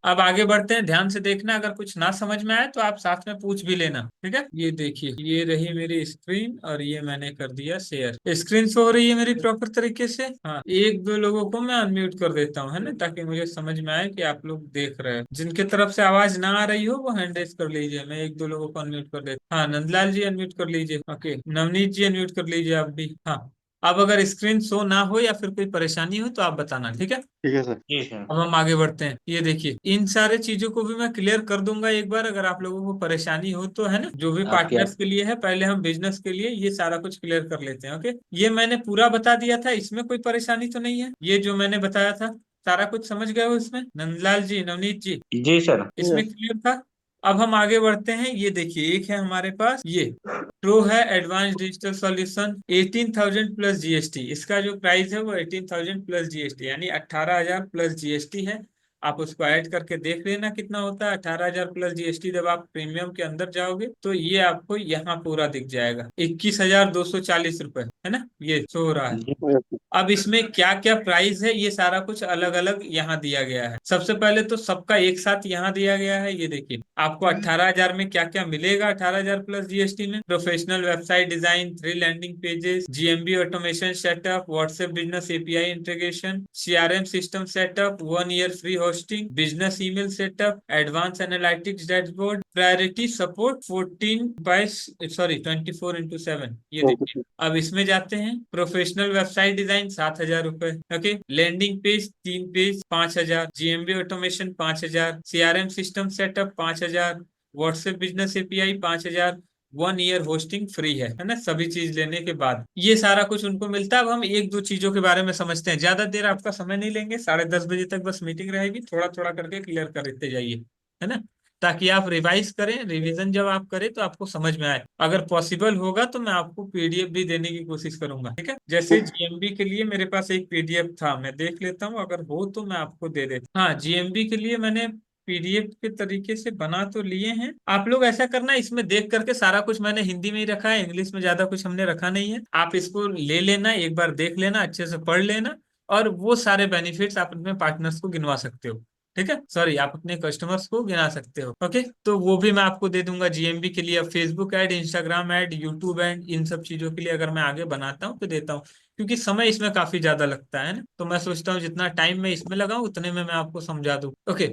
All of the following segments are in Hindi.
अब आगे बढ़ते हैं, ध्यान से देखना, अगर कुछ ना समझ में आए तो आप साथ में पूछ भी लेना, ठीक है। ये देखिए, ये रही मेरी स्क्रीन और ये मैंने कर दिया शेयर। स्क्रीन शो हो रही है मेरी प्रॉपर तरीके से। हाँ, एक दो लोगों को मैं अनम्यूट कर देता हूँ, है ना, ताकि मुझे समझ में आए कि आप लोग देख रहे हैं। जिनके तरफ से आवाज ना आ रही हो वो हैंड रेज कर लीजिए, मैं एक दो लोगों को अनम्यूट कर देता। हाँ, नंदलाल जी अनम्यूट कर लीजिए। ओके, नवनीत जी अनम्यूट कर लीजिए आप भी। हाँ, अब अगर स्क्रीन शो ना हो या फिर कोई परेशानी हो तो आप बताना, ठीक है। ठीक है सर। जी सर। अब हम आगे बढ़ते हैं। ये देखिए, इन सारे चीजों को भी मैं क्लियर कर दूंगा एक बार, अगर आप लोगों को परेशानी हो तो, है ना। जो भी आपके पार्टनर्स के लिए है, पहले हम बिजनेस के लिए ये सारा कुछ क्लियर कर लेते हैं। ओके, ये मैंने पूरा बता दिया था, इसमें कोई परेशानी तो नहीं है। ये जो मैंने बताया था सारा कुछ समझ गए हो इसमें, नंदलाल जी, नवनीत जी, जी सर। इसमें क्लियर था। अब हम आगे बढ़ते हैं। ये देखिए, एक है हमारे पास ये प्रो है, advance digital solution, 18,000 plus GST. इसका जो प्राइस है वो 18,000 प्लस जीएसटी, यानी 18,000 प्लस जीएसटी है। आप उसको ऐड करके देख लेना कितना होता है। 18,000 प्लस जीएसटी जब आप प्रीमियम के अंदर जाओगे तो ये आपको यहाँ पूरा दिख जाएगा, 21,240 रुपए, है ना, ये शो हो रहा है। जी अब इसमें क्या क्या प्राइस है ये सारा कुछ अलग अलग यहाँ दिया गया है। सबसे पहले तो सबका एक साथ यहाँ दिया गया है। ये देखिए, आपको 18,000 में क्या क्या मिलेगा। 18,000 प्लस जीएसटी में professional website design, 3 landing pages, GMB automation setup, WhatsApp business API integration, CRM system setup, 1 year free hosting, business email setup, advance analytics dashboard, priority support 24/7। ये देखिए, अब इसमें जाते हैं। प्रोफेशनल वेबसाइट डिजाइन 7,000 रुपए। Okay, landing page 3 page 5,000, GMB automation 5,000, CRM system setup 5,000, WhatsApp business API 5,000, 1 year hosting free है ना, सभी चीज लेने के बाद ये सारा कुछ उनको मिलता है। अब हम एक दो चीजों के बारे में समझते हैं, ज्यादा देर आपका समय नहीं लेंगे, 10:30 बजे तक बस मीटिंग रहेगी, थोड़ा थोड़ा करके क्लियर करते जाइए, है ना, ताकि आप रिवाइज करें। रिवीजन जब आप करें तो आपको समझ में आए। अगर पॉसिबल होगा तो मैं आपको पीडीएफ भी देने की कोशिश करूंगा, ठीक है। जैसे जीएमबी के लिए मेरे पास एक पीडीएफ था, मैं देख लेता हूँ, अगर हो तो मैं आपको दे देता। हाँ, जीएमबी के लिए मैंने पीडीएफ के तरीके से बना तो लिए हैं। आप लोग ऐसा करना, इसमें देख करके सारा कुछ मैंने हिंदी में ही रखा है, इंग्लिश में ज्यादा कुछ हमने रखा नहीं है। आप इसको ले लेना, एक बार देख लेना, अच्छे से पढ़ लेना, और वो सारे बेनिफिट्स आप अपने पार्टनर्स को गिनवा सकते हो, ठीक है। सॉरी, आप अपने कस्टमर्स को गिना सकते हो। ओके, तो वो भी मैं आपको दे दूंगा जीएमबी के लिए। Facebook ad, Instagram ad, YouTube ad, इन सब चीजों के लिए अगर मैं आगे बनाता हूँ तो देता हूँ, क्योंकि समय इसमें काफी ज्यादा लगता है ना, तो मैं सोचता हूँ जितना टाइम मैं इसमें लगाऊं उतने में मैं आपको समझा दूं। ओके,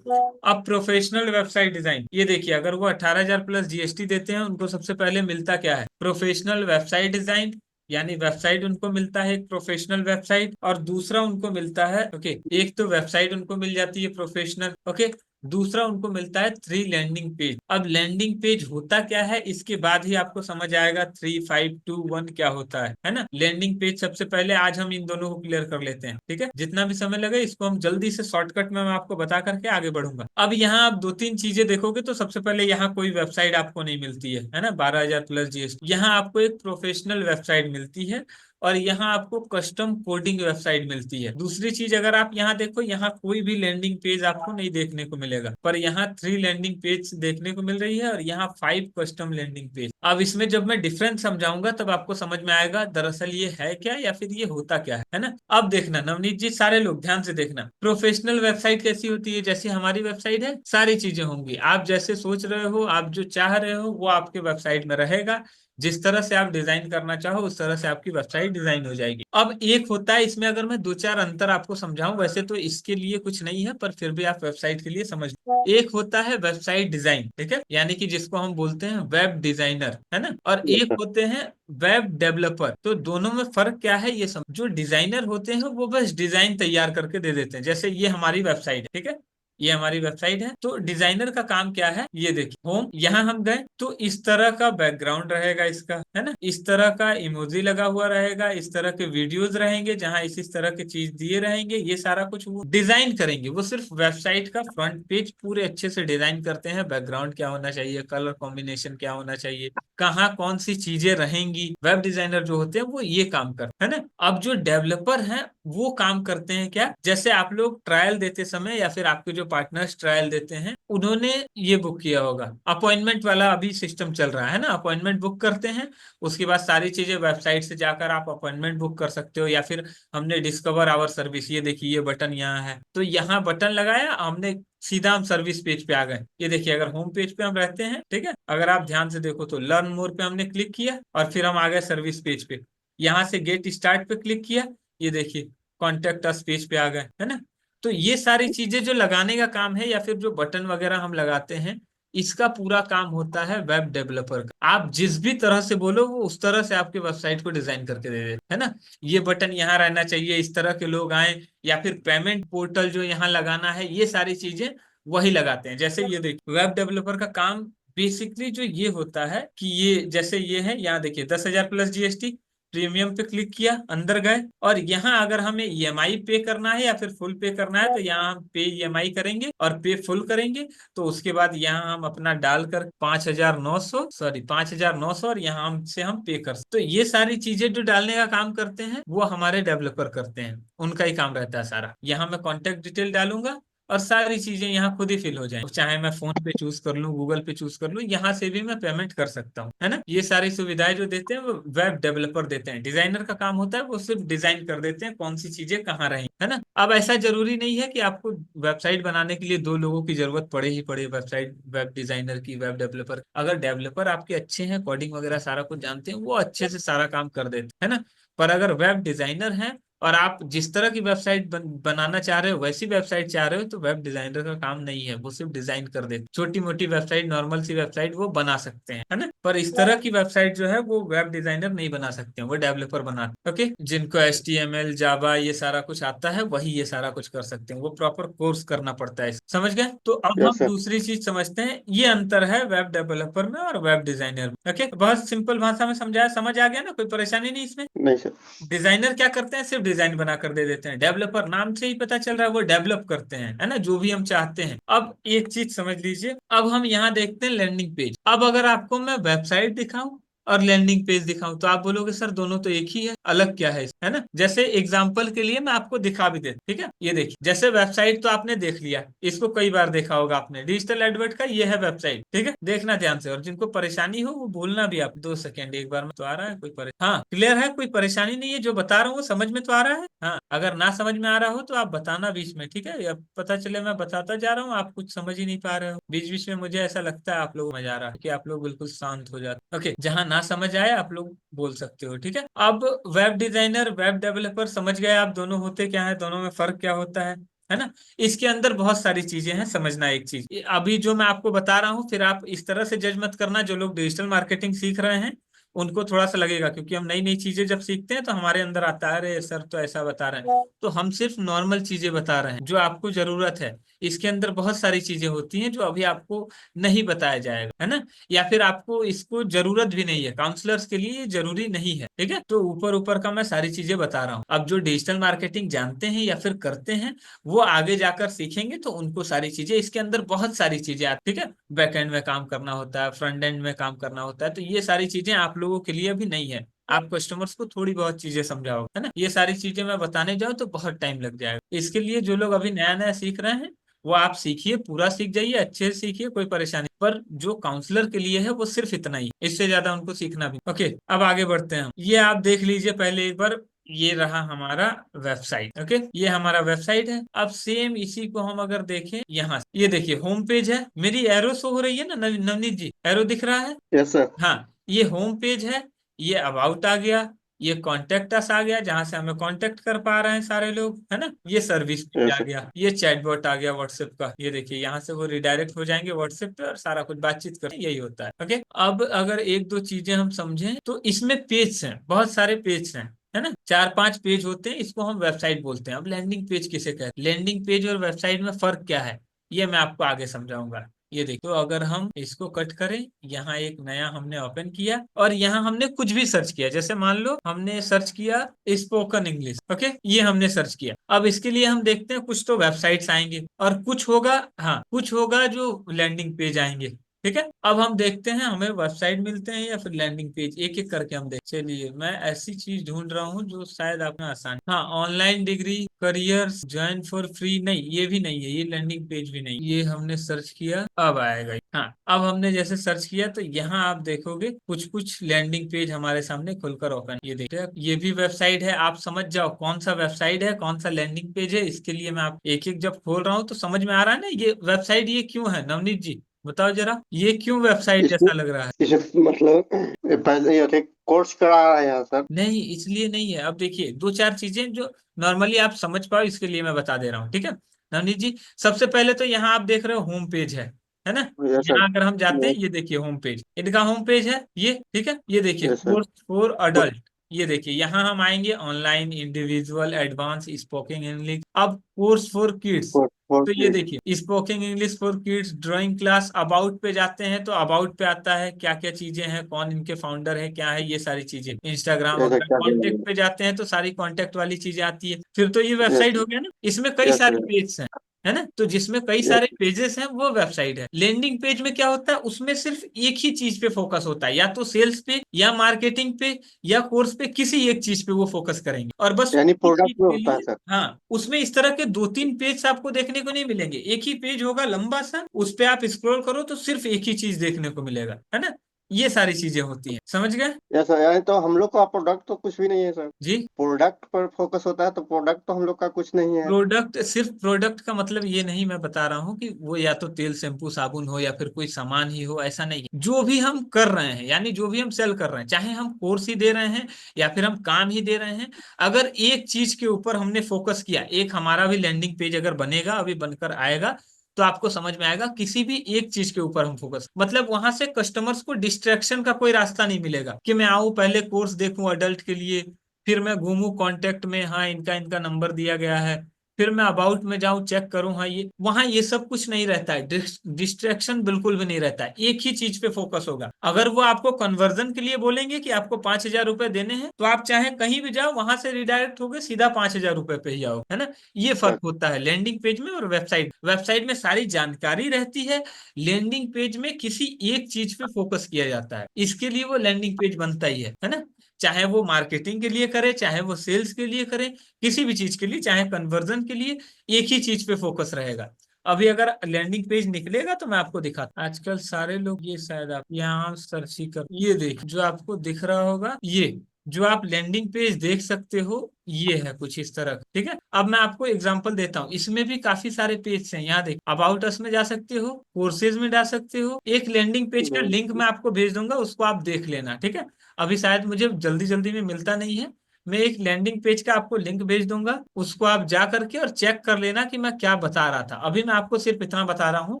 अब प्रोफेशनल वेबसाइट डिजाइन, ये देखिए, अगर वो 18,000 प्लस जीएसटी देते हैं, उनको सबसे पहले मिलता क्या है, प्रोफेशनल वेबसाइट डिजाइन, यानी वेबसाइट उनको मिलता है एक प्रोफेशनल वेबसाइट, और दूसरा उनको मिलता है, ओके, एक तो वेबसाइट उनको मिल जाती है प्रोफेशनल, ओके, दूसरा उनको मिलता है 3 लैंडिंग पेज। अब लैंडिंग पेज होता क्या है, इसके बाद ही आपको समझ आएगा 3, 5, 2, 1 क्या होता है ना। लैंडिंग पेज सबसे पहले आज हम इन दोनों को क्लियर कर लेते हैं, ठीक है। जितना भी समय लगे इसको हम जल्दी से शॉर्टकट में मैं आपको बता करके आगे बढ़ूंगा। अब यहाँ आप दो तीन चीजें देखोगे तो सबसे पहले यहाँ कोई वेबसाइट आपको नहीं मिलती है ना, 12,000 प्लस जीएसटी। यहाँ आपको एक प्रोफेशनल वेबसाइट मिलती है, और यहाँ आपको कस्टम कोडिंग वेबसाइट मिलती है। दूसरी चीज, अगर आप यहाँ देखो, यहाँ कोई भी लैंडिंग पेज आपको नहीं देखने को मिलेगा, पर यहाँ 3 लैंडिंग पेज देखने को मिल रही है, और यहाँ 5 कस्टम लैंडिंग पेज। अब इसमें जब मैं डिफरेंस समझाऊंगा तब आपको समझ में आएगा दरअसल ये है क्या, या फिर ये होता क्या है ना। अब देखना नवनीत जी, सारे लोग ध्यान से देखना, प्रोफेशनल वेबसाइट कैसी होती है, जैसी हमारी वेबसाइट है सारी चीजें होंगी, आप जैसे सोच रहे हो, आप जो चाह रहे हो वो आपके वेबसाइट में रहेगा। जिस तरह से आप डिजाइन करना चाहो उस तरह से आपकी वेबसाइट डिजाइन हो जाएगी। अब एक होता है इसमें, अगर मैं दो चार अंतर आपको समझाऊं, वैसे तो इसके लिए कुछ नहीं है, पर फिर भी आप वेबसाइट के लिए समझ लो। एक होता है वेबसाइट डिजाइन, ठीक है, यानी कि जिसको हम बोलते हैं वेब डिजाइनर, है ना, और एक होते हैं वेब डेवलपर। तो दोनों में फर्क क्या है ये समझ। जो डिजाइनर होते हैं वो बस डिजाइन तैयार करके दे देते हैं, जैसे ये हमारी वेबसाइट है, ठीक है, ये हमारी वेबसाइट है। तो डिजाइनर का काम क्या है, ये देखिए, होम, यहाँ हम गए तो इस तरह का बैकग्राउंड रहेगा इसका, है ना, इस तरह का इमोजी लगा हुआ रहेगा, इस तरह के वीडियोस रहेंगे जहाँ इस तरह की चीज दिए रहेंगे, ये सारा कुछ वो डिजाइन करेंगे। वो सिर्फ वेबसाइट का फ्रंट पेज पूरे अच्छे से डिजाइन करते हैं, बैकग्राउंड क्या होना चाहिए, कलर कॉम्बिनेशन क्या होना चाहिए, कहाँ कौन सी चीजें रहेंगी। वेब डिजाइनर जो होते हैं वो ये काम करते हैं ना। अब जो डेवलपर हैं वो काम करते हैं क्या, जैसे आप लोग ट्रायल देते समय या फिर आपके जो पार्टनर्स ट्रायल देते हैं उन्होंने ये बुक किया होगा। अपॉइंटमेंट वाला अभी सिस्टम चल रहा है ना, अपॉइंटमेंट बुक करते हैं, उसके बाद सारी चीजें वेबसाइट से जाकर आप अपॉइंटमेंट बुक कर सकते हो। या फिर हमने डिस्कवर आवर सर्विस, ये देखिए ये बटन यहाँ है, तो यहाँ बटन लगाया हमने, सीधा हम सर्विस पेज पे आ गए। ये देखिए अगर होम पेज पे हम रहते हैं, ठीक है, अगर आप ध्यान से देखो तो लर्न मोर पे हमने क्लिक किया और फिर हम आ गए सर्विस पेज पे। यहाँ से गेट स्टार्ट पे क्लिक किया, ये देखिए कॉन्टेक्ट अस पेज पे आ गए, है ना। तो ये सारी चीजें जो लगाने का काम है या फिर जो बटन वगैरह हम लगाते हैं, इसका पूरा काम होता है वेब डेवलपर का। आप जिस भी तरह से बोलो वो उस तरह से आपके वेबसाइट को डिजाइन करके दे दे, है ना। ये बटन यहाँ रहना चाहिए, इस तरह के लोग आए, या फिर पेमेंट पोर्टल जो यहाँ लगाना है, ये सारी चीजें वही लगाते हैं। जैसे ये देखिए वेब डेवलपर का काम बेसिकली जो ये होता है कि ये जैसे ये है, यहाँ देखिए 10,000 प्लस जीएसटी, प्रीमियम पे क्लिक किया, अंदर गए, और यहाँ अगर हमें ईएमआई पे करना है या फिर फुल पे करना है, तो यहाँ हम पे ईएमआई करेंगे और पे फुल करेंगे। तो उसके बाद यहाँ हम अपना डालकर 5,900, सॉरी 5,900, और यहाँ से हम पे कर सकते। तो ये सारी चीजें जो डालने का काम करते हैं वो हमारे डेवलपर करते हैं, उनका ही काम रहता है सारा। यहाँ मैं कॉन्टेक्ट डिटेल डालूंगा और सारी चीजें यहाँ खुद ही फिल हो जाए, चाहे मैं फोन पे चूज कर लूँ, गूगल पे चूज कर लूँ, यहाँ से भी मैं पेमेंट कर सकता हूँ, है ना। ये सारी सुविधाएं जो देते हैं वो वेब डेवलपर देते हैं। डिजाइनर का काम होता है वो सिर्फ डिजाइन कर देते हैं कौन सी चीजें कहाँ रही, है ना। अब ऐसा जरूरी नहीं है कि आपको वेबसाइट बनाने के लिए दो लोगों की जरूरत पड़े ही पड़े, वेबसाइट वेब डिजाइनर की, वेब डेवलपर। अगर डेवलपर आपके अच्छे हैं, कोडिंग वगैरह सारा कुछ जानते हैं, वो अच्छे से सारा काम कर देते हैं, है ना। पर अगर वेब डिजाइनर है और आप जिस तरह की वेबसाइट बनाना चाह रहे हो, वैसी वेबसाइट चाह रहे हो, तो वेब डिजाइनर का काम नहीं है, वो सिर्फ डिजाइन कर दे। छोटी मोटी वेबसाइट, नॉर्मल सी वेबसाइट वो बना सकते हैं, है ना। पर इस तरह की वेबसाइट जो है वो वेब डिजाइनर नहीं बना सकते हैं, वो डेवलपर बनाते हैं। ओके, जिनको HTML जावा ये सारा कुछ आता है वही ये सारा कुछ कर सकते हैं, वो प्रॉपर कोर्स करना पड़ता है। समझ गए। तो अब यस हम सर। दूसरी चीज समझते हैं, ये अंतर है वेब डेवलपर में और वेब डिजाइनर में। ओके, बहुत सिंपल भाषा में समझाया, समझ आ गया ना, कोई परेशानी नहीं इसमें। नहीं सर। डिजाइनर क्या करते हैं, सिर्फ डिजाइन बना कर दे देते हैं। डेवलपर नाम से ही पता चल रहा है वो डेवलप करते हैं, है ना, जो भी हम चाहते हैं। अब एक चीज समझ लीजिए, अब हम यहाँ देखते हैं लैंडिंग पेज। अब अगर आपको मैं वेबसाइट दिखाऊं और लैंडिंग पेज दिखाऊं तो आप बोलोगे सर दोनों तो एक ही है, अलग क्या है ना। जैसे एग्जांपल के लिए मैं आपको दिखा भी दे, ठीक है। ये देखिए, जैसे वेबसाइट तो आपने देख लिया, इसको कई बार देखा होगा आपने, डिजिटल एडवर्ट का ये है वेबसाइट, ठीक है। देखना ध्यान से, और जिनको परेशानी हो वो बोलना भी। आप 2 सेकेंड, एक बार में तो आ रहा है कोई हाँ क्लियर है, कोई परेशानी नहीं है, जो बता रहा हूँ वो समझ में तो आ रहा है। हाँ, अगर ना समझ में आ रहा हो तो आप बताना बीच में, ठीक है। या पता चले मैं बताता जा रहा हूँ, आप कुछ समझ ही नहीं पा रहे हो, बीच बीच में मुझे ऐसा लगता है आप लोग समझ आ रहा है कि आप लोग बिल्कुल शांत हो जाते। ओके, जहां ना समझ आए आप लोग बोल सकते हो, ठीक है। अब वेब डिजाइनर वेब डेवलपर समझ गए आप, दोनों होते क्या है, दोनों में फर्क क्या होता है ना। इसके अंदर बहुत सारी चीजें हैं, समझना एक चीज अभी जो मैं आपको बता रहा हूँ, फिर आप इस तरह से जज मत करना। जो लोग डिजिटल मार्केटिंग सीख रहे हैं उनको थोड़ा सा लगेगा, क्योंकि हम नई नई चीजें जब सीखते हैं तो हमारे अंदर आता है, अरे सर तो ऐसा बता रहे हैं। तो हम सिर्फ नॉर्मल चीजें बता रहे हैं जो आपको जरूरत है। इसके अंदर बहुत सारी चीजें होती हैं जो अभी आपको नहीं बताया जाएगा, है ना। या फिर आपको इसको जरूरत भी नहीं है, काउंसलर्स के लिए ये जरूरी नहीं है, ठीक है। तो ऊपर ऊपर का मैं सारी चीजें बता रहा हूँ। अब जो डिजिटल मार्केटिंग जानते हैं या फिर करते हैं, वो आगे जाकर सीखेंगे तो उनको सारी चीजें, इसके अंदर बहुत सारी चीजें आती, ठीक है। बैक एंड में काम करना होता है, फ्रंट एंड में काम करना होता है, तो ये सारी चीजें आप लोगों के लिए अभी नहीं है। आप कस्टमर्स को थोड़ी बहुत चीजें समझाओ, है ना। ये सारी चीजें मैं बताने जाऊँ तो बहुत टाइम लग जाएगा। इसके लिए जो लोग अभी नया नया सीख रहे हैं वो आप सीखिए, पूरा सीख जाइए, अच्छे से सीखिए, कोई परेशानी। पर जो काउंसलर के लिए है वो सिर्फ इतना ही, इससे ज्यादा उनको सीखना भी। ओके, अब आगे बढ़ते हैं। ये आप देख लीजिए पहले एक बार, ये रहा हमारा वेबसाइट। ओके, ये हमारा वेबसाइट है। अब सेम इसी को हम अगर देखें यहाँ से, ये देखिए होम पेज है, मेरी एरो शो हो रही है ना नवनीत जी, एरो दिख रहा है। Yes sir. हाँ, ये होम पेज है, ये अबाउट आ गया, ये कॉन्टेक्ट अस आ गया जहां से हमें कांटेक्ट कर पा रहे हैं सारे लोग, है ना। ये सर्विस पेज यस आ सर। गया, ये चैटबॉट आ गया व्हाट्सएप का, ये देखिए यहाँ से वो रिडायरेक्ट हो जाएंगे व्हाट्सएप पे और सारा कुछ बातचीत करें, यही होता है। ओके, अब अगर एक दो चीजें हम समझें तो इसमें पेज हैं, बहुत सारे पेज हैं, है ना। 4-5 पेज होते हैं, इसको हम वेबसाइट बोलते हैं। अब लैंडिंग पेज किसे कहते हैं, लैंडिंग पेज और वेबसाइट में फर्क क्या है, ये मैं आपको आगे समझाऊंगा। ये देखो, तो अगर हम इसको कट करें, यहाँ एक नया हमने ओपन किया और यहाँ हमने कुछ भी सर्च किया, जैसे मान लो हमने सर्च किया स्पोकन इंग्लिश। ओके, ये हमने सर्च किया। अब इसके लिए हम देखते हैं कुछ तो वेबसाइट्स आएंगे और कुछ होगा, हाँ कुछ होगा जो लैंडिंग पेज आएंगे। ठीक है, अब हम देखते हैं हमें वेबसाइट मिलते हैं या फिर लैंडिंग पेज, एक एक करके हम देख। चलिए मैं ऐसी चीज ढूंढ रहा हूँ जो शायद आपने आसान, हाँ online degree careers join for free, नहीं ये भी नहीं है, ये लैंडिंग पेज भी नहीं, ये हमने सर्च किया अब आएगा। हाँ अब हमने जैसे सर्च किया तो यहाँ आप देखोगे कुछ कुछ लैंडिंग पेज हमारे सामने खुलकर ओपन, ये देखिए ये भी वेबसाइट है। आप समझ जाओ कौन सा वेबसाइट है कौन सा लैंडिंग पेज है, इसके लिए मैं आप एक एक जब खोल रहा हूँ तो समझ में आ रहा है ना ये वेबसाइट ये क्यों है। नवनीत जी बताओ जरा, ये क्यों वेबसाइट इसमें जैसा लग रहा है। इसे मतलब पहले ये कोर्स करा रहे हैं सर। नहीं इसलिए नहीं है, अब देखिए दो चार चीजें जो नॉर्मली आप समझ पाओ इसके लिए मैं बता दे रहा हूँ, ठीक है नवनीत जी। सबसे पहले तो यहाँ आप देख रहे हो होम पेज है ना। Yes sir. यहाँ अगर हम जाते हैं यस। ये देखिए होम पेज, इनका होम पेज है ये, ठीक है ये देखिए yes sir. Course for adult, ये देखिए यहाँ हम आएंगे online individual advance spoken English, अब कोर्स फॉर किड्स, फोर तो ये किड्स। देखिए spoken English for kids drawing class. About पे जाते हैं तो अबाउट पे आता है क्या क्या चीजें हैं, कौन इनके फाउंडर है, क्या है ये सारी चीजें, इंस्टाग्राम यस सर, वगैरह। क्या कॉन्टेक्ट पे जाते हैं तो सारी कॉन्टेक्ट वाली चीजें आती है, फिर तो ये यस। वेबसाइट हो गया ना। इसमें कई यस सारे सर। पेज हैं है ना, तो जिसमें कई यस। सारे पेजेस हैं वो वेबसाइट है। लैंडिंग पेज में क्या होता है, उसमें सिर्फ एक ही चीज पे फोकस होता है, या तो सेल्स पे या मार्केटिंग पे या कोर्स पे, किसी एक चीज पे वो फोकस करेंगे और बस यानी उसी चीज प्रोडक्ट में के होता है लिए। सर। हाँ उसमें इस तरह के दो तीन पेज आपको देखने को नहीं मिलेंगे, एक ही पेज होगा लंबा सा, उस पे आप स्क्रॉल करो तो सिर्फ एक ही चीज देखने को मिलेगा, है ना। ये सारी चीजें होती हैं, समझ गए यस सर, यानी तो हम लोग का प्रोडक्ट तो कुछ भी नहीं है सर। जी। प्रोडक्ट पर फोकस होता है तो प्रोडक्ट तो हम लोग का कुछ नहीं है। प्रोडक्ट, सिर्फ प्रोडक्ट का मतलब ये नहीं मैं बता रहा हूँ कि वो या तो तेल शैम्पू साबुन हो या फिर कोई सामान ही हो, ऐसा नहीं है। जो भी हम कर रहे हैं यानी जो भी हम सेल कर रहे हैं, चाहे हम कोर्स ही दे रहे हैं या फिर हम काम ही दे रहे हैं, अगर एक चीज के ऊपर हमने फोकस किया, एक हमारा भी लैंडिंग पेज अगर बनेगा अभी बनकर आएगा तो आपको समझ में आएगा, किसी भी एक चीज के ऊपर हम फोकस, मतलब वहां से कस्टमर्स को डिस्ट्रैक्शन का कोई रास्ता नहीं मिलेगा कि मैं आऊं पहले कोर्स देखूं अडल्ट के लिए, फिर मैं घूमूं कांटेक्ट में, हाँ इनका इनका नंबर दिया गया है, फिर मैं अबाउट में जाऊं चेक करूं, हाँ ये वहां ये सब कुछ नहीं रहता है, डिस्ट्रैक्शन बिल्कुल भी नहीं रहता है, एक ही चीज पे फोकस होगा। अगर वो आपको कन्वर्जन के लिए बोलेंगे कि आपको 5,000 रुपए देने हैं तो आप चाहे कहीं भी जाओ वहां से रिडायरेक्ट होगे सीधा 5,000 रुपए पे ही आओ, है ना। ये सर। फर्क होता है लैंडिंग पेज में और वेबसाइट। वेबसाइट में सारी जानकारी रहती है, लैंडिंग पेज में किसी एक चीज पे फोकस किया जाता है, इसके लिए वो लैंडिंग पेज बनता ही है ना। चाहे वो मार्केटिंग के लिए करे, चाहे वो सेल्स के लिए करे, किसी भी चीज के लिए, चाहे कन्वर्जन के लिए, एक ही चीज पे फोकस रहेगा। अभी अगर लैंडिंग पेज निकलेगा तो मैं आपको दिखाता, आजकल सारे लोग ये शायद आप यहाँ सर्च ही कर, ये देख जो आपको दिख रहा होगा, ये जो आप लैंडिंग पेज देख सकते हो ये है कुछ इस तरह का, ठीक है। अब मैं आपको एग्जांपल देता हूँ, इसमें भी काफी सारे पेज हैं, यहाँ देख अबाउट अस में जा सकते हो, कोर्सेज में जा सकते हो, एक लैंडिंग पेज का लिंक मैं आपको भेज दूंगा उसको आप देख लेना, ठीक है। अभी शायद मुझे जल्दी जल्दी में मिलता नहीं है, मैं एक लैंडिंग पेज का आपको लिंक भेज दूंगा, उसको आप जा करके और चेक कर लेना कि मैं क्या बता रहा था। अभी मैं आपको सिर्फ इतना बता रहा हूँ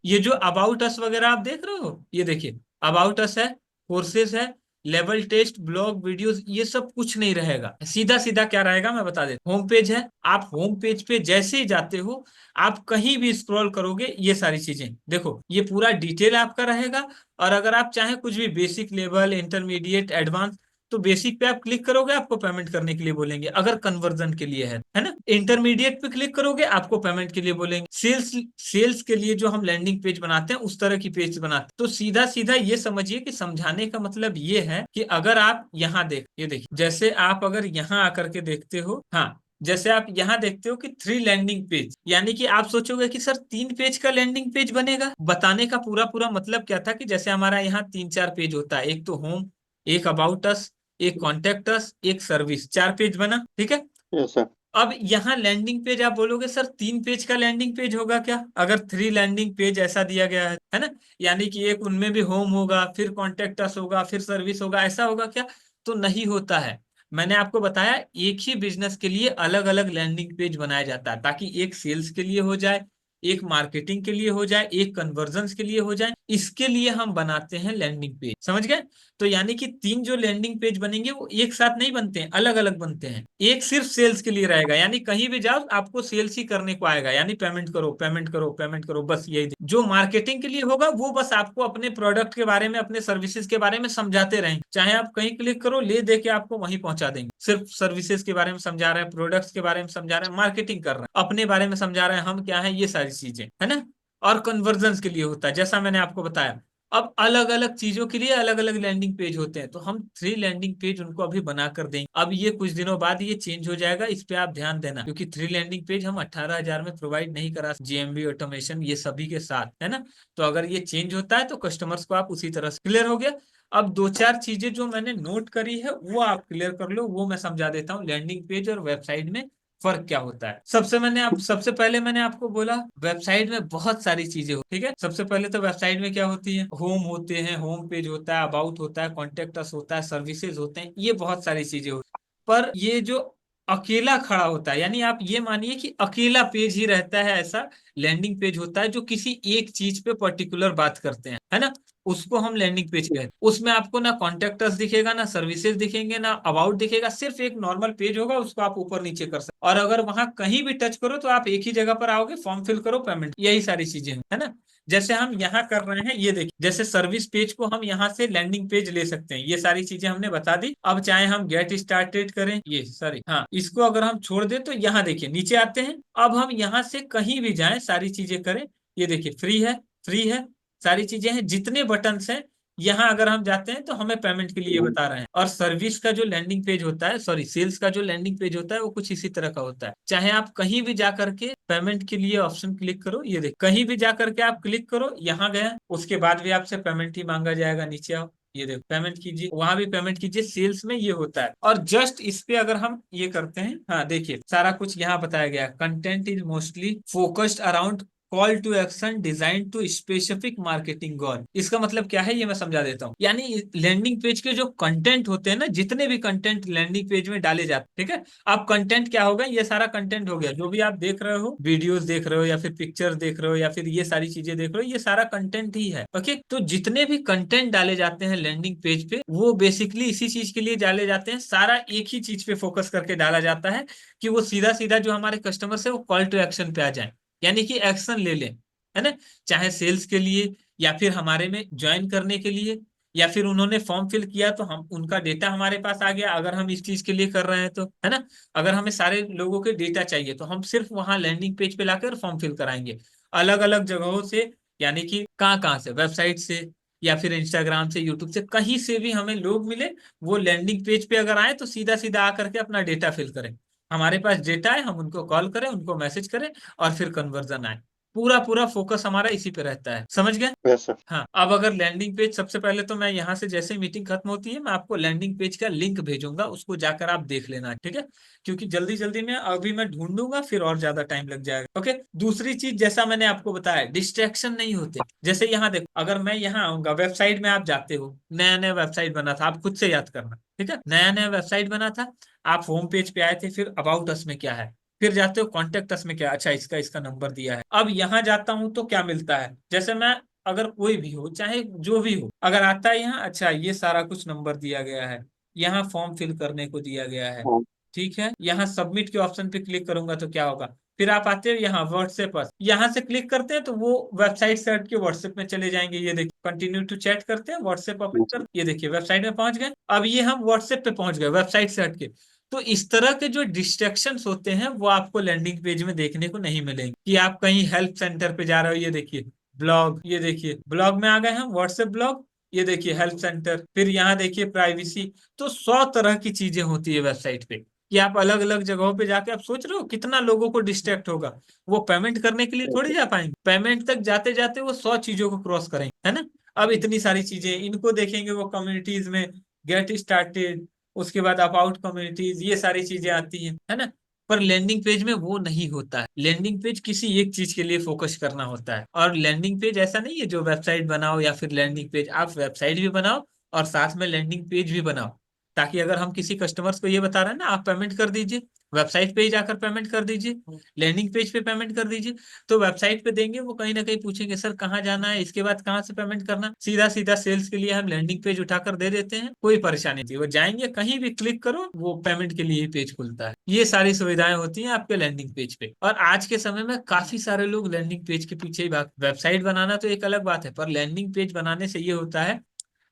ये जो अबाउट अस वगैरह आप देख रहे हो, ये देखिए अबाउट अस है, कोर्सेज है, लेवल टेस्ट, ब्लॉग, वीडियोस, ये सब कुछ नहीं रहेगा, सीधा सीधा क्या रहेगा मैं बता देता। होम पेज है, आप होम पेज पे जैसे ही जाते हो आप कहीं भी स्क्रॉल करोगे ये सारी चीजें देखो, ये पूरा डिटेल आपका रहेगा। और अगर आप चाहें कुछ भी बेसिक लेवल, इंटरमीडिएट, एडवांस, तो बेसिक पे आप क्लिक करोगे आपको पेमेंट करने के लिए बोलेंगे अगर कन्वर्जन के लिए है ना। इंटरमीडिएट पे क्लिक करोगे आपको पेमेंट के लिए बोलेंगे। सेल्स, सेल्स के लिए जो हम लैंडिंग पेज बनाते हैं उस तरह की पेज बनाते हैं। तो सीधा सीधा ये समझिए कि समझाने का मतलब ये है कि अगर आप यहाँ देख, ये देखिए जैसे आप अगर यहाँ आकर के देखते हो, हाँ जैसे आप यहाँ देखते हो कि 3 लैंडिंग पेज, यानी कि आप सोचोगे कि सर 3 पेज का लैंडिंग पेज बनेगा। बताने का पूरा पूरा मतलब क्या था कि जैसे हमारा यहाँ 3-4 पेज होता है, एक तो होम, एक अबाउट अस, एक कॉन्टेक्ट अस, एक सर्विस, 4 पेज बना, ठीक है। Yes sir. अब यहाँ लैंडिंग पेज आप बोलोगे सर 3 पेज का लैंडिंग पेज होगा क्या, अगर 3 लैंडिंग पेज ऐसा दिया गया है ना, यानी कि एक उनमें भी होम होगा, फिर कॉन्टेक्ट अस होगा, फिर सर्विस होगा, ऐसा होगा क्या, तो नहीं होता है। मैंने आपको बताया एक ही बिजनेस के लिए अलग अलग लैंडिंग पेज बनाया जाता है, ताकि एक सेल्स के लिए हो जाए, एक मार्केटिंग के लिए हो जाए, एक कन्वर्जन के लिए हो जाए, इसके लिए हम बनाते हैं लैंडिंग पेज, समझ गए। तो यानी कि 3 जो लैंडिंग पेज बनेंगे वो एक साथ नहीं बनते हैं, अलग अलग बनते हैं। एक सिर्फ सेल्स के लिए रहेगा, यानी कहीं भी जाओ आपको सेल्स ही करने को आएगा, यानी पेमेंट करो पेमेंट करो पेमेंट करो, बस यही। जो मार्केटिंग के लिए होगा वो बस आपको अपने प्रोडक्ट के बारे में, अपने सर्विसेज के बारे में समझाते रहेंगे, चाहे आप कहीं क्लिक करो ले दे के आपको वहीं पहुंचा देंगे। सिर्फ सर्विसेज के बारे में समझा रहे हैं, प्रोडक्ट्स के बारे में समझा रहे हैं, मार्केटिंग कर रहे हैं, अपने बारे में समझा रहे हैं हम क्या है, ये सारी चीजें है ना। और कन्वर्जन के लिए होता है जैसा मैंने आपको बताया, अब अलग अलग चीजों के लिए अलग अलग लैंडिंग पेज होते हैं, तो हम 3 लैंडिंग पेज उनको अभी बना कर देंगे। अब ये कुछ दिनों बाद ये चेंज हो जाएगा, इस पे आप ध्यान देना, क्योंकि 3 लैंडिंग पेज हम 18,000 में प्रोवाइड नहीं करा, जीएमबी ऑटोमेशन ये सभी के साथ, है ना। तो अगर ये चेंज होता है तो कस्टमर्स को आप उसी तरह से, क्लियर हो गया। अब 2-4 चीजें जो मैंने नोट करी है वो आप क्लियर कर लो, वो मैं समझा देता हूँ लैंडिंग पेज और वेबसाइट में फर्क क्या होता है। सबसे पहले मैंने आपको बोला वेबसाइट में बहुत सारी चीजें हो, ठीक है। सबसे पहले तो वेबसाइट में क्या होती है, होम होते हैं, होम पेज होता है, अबाउट होता है, कॉन्टेक्ट अस होता है, सर्विसेज होते हैं, ये बहुत सारी चीजें होती हैं। पर ये जो अकेला खड़ा होता है, यानी आप ये मानिए कि अकेला पेज ही रहता है, ऐसा लैंडिंग पेज होता है जो किसी एक चीज पे पर्टिकुलर बात करते हैं, है ना, उसको हम लैंडिंग पेज कहते हैं। उसमें आपको ना कॉन्टेक्टर्स दिखेगा, ना सर्विसेज दिखेंगे, ना अबाउट दिखेगा, सिर्फ एक नॉर्मल पेज होगा, उसको आप ऊपर नीचे कर सकते, और अगर वहां कहीं भी टच करो तो आप एक ही जगह पर आओगे, फॉर्म फिल करो, पेमेंट, यही सारी चीजें हैं, है ना। जैसे हम यहाँ कर रहे हैं, ये देखिए, जैसे सर्विस पेज को हम यहाँ से लैंडिंग पेज ले सकते हैं, ये सारी चीजें हमने बता दी। अब चाहे हम गेट स्टार्टेड करें, ये सॉरी हाँ, इसको अगर हम छोड़ दें तो यहाँ देखिए नीचे आते हैं। अब हम यहाँ से कहीं भी जाएं, सारी चीजें करें, ये देखिए फ्री है, फ्री है, सारी चीजें हैं, जितने बटन हैं यहाँ अगर हम जाते हैं तो हमें पेमेंट के लिए बता रहे हैं। और सर्विस का जो लैंडिंग पेज होता है, सॉरी सेल्स का जो लैंडिंग पेज होता है, वो कुछ इसी तरह का होता है। चाहे आप कहीं भी जा करके पेमेंट के लिए ऑप्शन क्लिक करो, ये देख, कहीं भी जा करके आप क्लिक करो, यहाँ गया, उसके बाद भी आपसे पेमेंट ही मांगा जाएगा, नीचे आओ, ये देखो पेमेंट कीजिए, वहां भी पेमेंट कीजिए, सेल्स में ये होता है। और जस्ट इस पे अगर हम ये करते हैं, हाँ देखिए सारा कुछ यहाँ बताया गया, content is mostly focused around call to action design to specific marketing goal. इसका मतलब क्या है ये मैं समझा देता हूँ। यानी लैंडिंग पेज के जो कंटेंट होते हैं ना, जितने भी कंटेंट लैंडिंग पेज में डाले जाते हैं, ठीक है। अब कंटेंट क्या होगा, ये सारा कंटेंट हो गया, जो भी आप देख रहे हो, वीडियोस देख रहे हो या फिर पिक्चर देख रहे हो या फिर ये सारी चीजें देख रहे हो, ये सारा कंटेंट ही है, ओके। तो जितने भी कंटेंट डाले जाते हैं लैंडिंग पेज पे, वो बेसिकली इसी चीज के लिए डाले जाते हैं, सारा एक ही चीज पे फोकस करके डाला जाता है, कि वो सीधा सीधा जो हमारे कस्टमर है वो कॉल टू एक्शन पे आ जाए, यानी कि एक्शन ले लें, है ना। चाहे सेल्स के लिए, या फिर हमारे में ज्वाइन करने के लिए, या फिर उन्होंने फॉर्म फिल किया तो हम उनका डेटा हमारे पास आ गया, अगर हम इस चीज के लिए कर रहे हैं तो, है ना। अगर हमें सारे लोगों के डेटा चाहिए तो हम सिर्फ वहां लैंडिंग पेज पे लाकर फॉर्म फिल कराएंगे, अलग अलग जगहों से, यानी कि कहाँ कहाँ से, वेबसाइट से या फिर इंस्टाग्राम से, यूट्यूब से, कहीं से भी हमें लोग मिले, वो लैंडिंग पेज पे अगर आए तो सीधा सीधा आकर के अपना डेटा फिल करें, हमारे पास डेटा है, हम उनको कॉल करें, उनको मैसेज करें, और फिर कन्वर्जन आए। पूरा पूरा फोकस हमारा इसी पे रहता है, समझ गए। Yes sir. हाँ, अब अगर लैंडिंग पेज, सबसे पहले तो मैं यहाँ से जैसे ही मीटिंग खत्म होती है मैं आपको लैंडिंग पेज का लिंक भेजूंगा, उसको जाकर आप देख लेना, ठीक है। क्योंकि जल्दी जल्दी में अभी मैं ढूंढूंगा, फिर और ज्यादा टाइम लग जाएगा, ओके। दूसरी चीज, जैसा मैंने आपको बताया, डिस्ट्रैक्शन नहीं होते। जैसे यहाँ देखो, अगर मैं यहाँ आऊंगा, वेबसाइट में आप जाते हो, नया नया वेबसाइट बना था, आप खुद से याद करना, ठीक है, नया नया वेबसाइट बना था, आप होम पेज पे आए थे, फिर अबाउट अस में क्या है, फिर जाते हो कॉन्टेक्ट अस में क्या, अच्छा इसका इसका नंबर दिया है। अब यहाँ जाता हूँ तो क्या मिलता है, जैसे मैं, अगर कोई भी हो, चाहे जो भी हो, अगर आता है यहाँ, अच्छा ये सारा कुछ नंबर दिया गया है, यहाँ फॉर्म फिल करने को दिया गया है, हाँ। ठीक है। यहाँ सबमिट के ऑप्शन पे क्लिक करूंगा तो क्या होगा, फिर आप आते हो यहाँ व्हाट्सएप पर, यहाँ से क्लिक करते हैं तो वो वेबसाइट से हट के व्हाट्सएप में चले जाएंगे, ये देखिए कंटिन्यू टू चैट करते हैं, व्हाट्सएप ओपन कर, ये देखिए वेबसाइट में पहुंच गए। अब ये हम व्हाट्सएप पे पहुंच गए वेबसाइट से हटके। तो इस तरह के जो डिस्ट्रैक्शंस होते हैं वो आपको लैंडिंग पेज में देखने को नहीं मिलेंगे, कि आप कहीं हेल्प सेंटर पे जा रहे हो, ये देखिए ब्लॉग, ये देखिए ब्लॉग में आ गए हम, व्हाट्सएप ब्लॉग, ये देखिए हेल्प सेंटर, फिर यहाँ देखिए प्राइवेसी। तो 100 तरह की चीजें होती है वेबसाइट पे, कि आप अलग अलग जगहों पे जाके, आप सोच रहे हो कितना लोगों को डिस्ट्रैक्ट होगा, वो पेमेंट करने के लिए थोड़ी जा पाएंगे, पेमेंट तक जाते जाते वो 100 चीजों को क्रॉस करेंगे, है ना। अब इतनी सारी चीजें इनको देखेंगे, वो कम्युनिटीज में गेट स्टार्टेड, उसके बाद अबाउट कम्युनिटीज, ये सारी चीजें आती हैं, है ना। पर लैंडिंग पेज में वो नहीं होता है, लैंडिंग पेज किसी एक चीज के लिए फोकस करना होता है। और लैंडिंग पेज ऐसा नहीं है जो वेबसाइट बनाओ या फिर लैंडिंग पेज, आप वेबसाइट भी बनाओ और साथ में लैंडिंग पेज भी बनाओ, ताकि अगर हम किसी कस्टमर्स को ये बता रहे हैं ना, आप पेमेंट कर दीजिए, वेबसाइट पे ही जाकर पेमेंट कर दीजिए, लैंडिंग पेज पे पेमेंट कर दीजिए, तो वेबसाइट पे देंगे वो कहीं ना कहीं पूछेंगे सर कहाँ जाना है, इसके बाद कहाँ से पेमेंट करना, सीधा सीधा सेल्स के लिए हम लैंडिंग पेज उठाकर दे देते हैं, कोई परेशानी नहीं, वो जाएंगे कहीं भी क्लिक करो, वो पेमेंट के लिए ही पेज खुलता है। ये सारी सुविधाएं होती हैं आपके लैंडिंग पेज पे। और आज के समय में काफी सारे लोग लैंडिंग पेज के पीछे ही भाग, वेबसाइट बनाना तो एक अलग बात है, पर लैंडिंग पेज बनाने से ये होता है